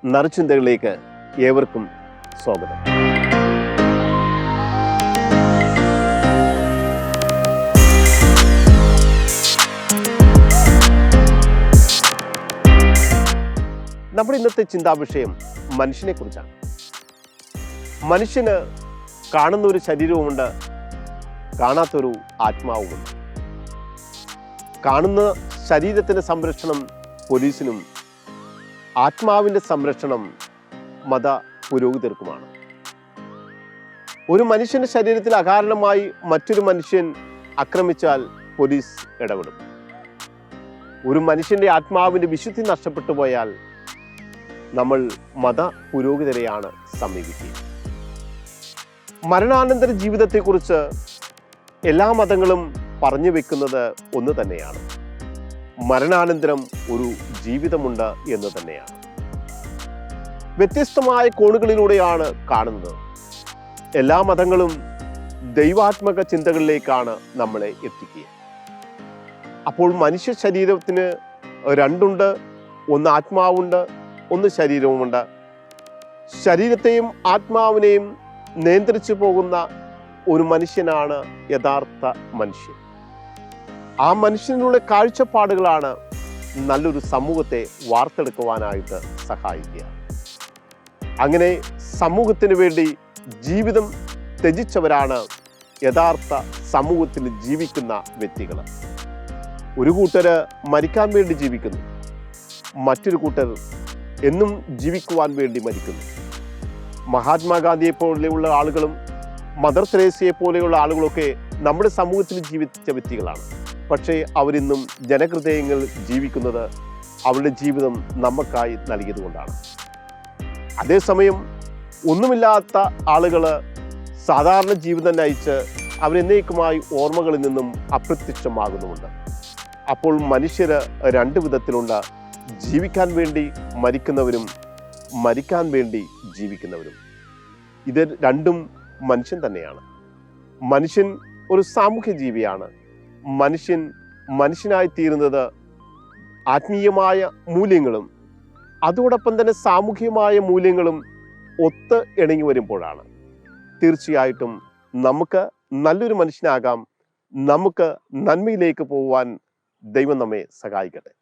നറുചിന്തകളിലേക്ക് ഏവർക്കും സ്വാഗതം. നമ്മുടെ ഇന്നത്തെ ചിന്താവിഷയം മനുഷ്യനെ കുറിച്ചാണ്. മനുഷ്യന് കാണുന്ന ഒരു ശരീരവുമുണ്ട്, കാണാത്തൊരു ആത്മാവുമുണ്ട്. കാണുന്ന ശരീരത്തിൻ്റെ സംരക്ഷണം പോലീസിനും ആത്മാവിൻ്റെ സംരക്ഷണം മത പുരോഹിതർക്കുമാണ്. ഒരു മനുഷ്യൻ്റെ ശരീരത്തിൽ അകാരണമായി മറ്റൊരു മനുഷ്യൻ ആക്രമിച്ചാൽ പോലീസ് ഇടപെടും. ഒരു മനുഷ്യൻ്റെ ആത്മാവിൻ്റെ വിശുദ്ധി നഷ്ടപ്പെട്ടു പോയാൽ നമ്മൾ മത പുരോഹിതരെയാണ് സമീപിക്കുക. മരണാനന്തര ജീവിതത്തെക്കുറിച്ച് എല്ലാ മതങ്ങളും പറഞ്ഞു വെക്കുന്നത് ഒന്ന് തന്നെയാണ്. മരണാനന്തരം ഒരു ജീവിതമുണ്ട് എന്ന് തന്നെയാണ്. വ്യത്യസ്തമായ കോണുകളിലൂടെയാണ് കാണുന്നത്. എല്ലാ മതങ്ങളും ദൈവാത്മക ചിന്തകളിലേക്കാണ് നമ്മളെ എത്തിക്കുക. അപ്പോൾ മനുഷ്യ ശരീരത്തിന് രണ്ടുണ്ട്, ഒന്ന് ആത്മാവുണ്ട്, ഒന്ന് ശരീരവുമുണ്ട്. ശരീരത്തെയും ആത്മാവിനെയും നിയന്ത്രിച്ചു പോകുന്ന ഒരു മനുഷ്യനാണ് യഥാർത്ഥ മനുഷ്യൻ. ആ മനുഷ്യനുള്ള കാഴ്ചപ്പാടുകളാണ് നല്ലൊരു സമൂഹത്തെ വാർത്തെടുക്കുവാനായിട്ട് സഹായിക്കുക. അങ്ങനെ സമൂഹത്തിന് വേണ്ടി ജീവിതം ത്യജിച്ചവരാണ് യഥാർത്ഥ സമൂഹത്തിൽ ജീവിക്കുന്ന വ്യക്തികൾ. ഒരു കൂട്ടര് മരിക്കാൻ വേണ്ടി ജീവിക്കുന്നു, മറ്റൊരു കൂട്ടർ എന്നും ജീവിക്കുവാൻ വേണ്ടി മരിക്കുന്നു. മഹാത്മാഗാന്ധിയെ പോലെയുള്ള ആളുകളും മദർ തെരേസയെ പോലെയുള്ള ആളുകളൊക്കെ നമ്മുടെ സമൂഹത്തിൽ ജീവിച്ച വ്യക്തികളാണ്. പക്ഷേ അവരിന്നും ജനഹൃദയങ്ങൾ ജീവിക്കുന്നത് അവരുടെ ജീവിതം നമുക്കായി നൽകിയതുകൊണ്ടാണ്. അതേസമയം ഒന്നുമില്ലാത്ത ആളുകൾ സാധാരണ ജീവിതം നയിച്ച് അവരെന്നേക്കുമായി ഓർമ്മകളിൽ നിന്നും അപ്രത്യക്ഷമാകുന്നുമുണ്ട്. അപ്പോൾ മനുഷ്യർ രണ്ട് വിധത്തിലുണ്ട്: ജീവിക്കാൻ വേണ്ടി മരിക്കുന്നവരും മരിക്കാൻ വേണ്ടി ജീവിക്കുന്നവരും. ഇത് രണ്ടും മനുഷ്യൻ തന്നെയാണ്. മനുഷ്യൻ ഒരു സാമൂഹ്യ ജീവിയാണ്. മനുഷ്യൻ മനുഷ്യനായി തീരുന്നത് ആത്മീയമായ മൂല്യങ്ങളും അതോടൊപ്പം തന്നെ സാമൂഹികമായ മൂല്യങ്ങളും ഒത്ത് ഇണങ്ങി വരുമ്പോഴാണ്. തീർച്ചയായിട്ടും നമുക്ക് നല്ലൊരു മനുഷ്യനാകാം. നമുക്ക് നന്മയിലേക്ക് പോകുവാൻ ദൈവം നമ്മെ സഹായിക്കട്ടെ.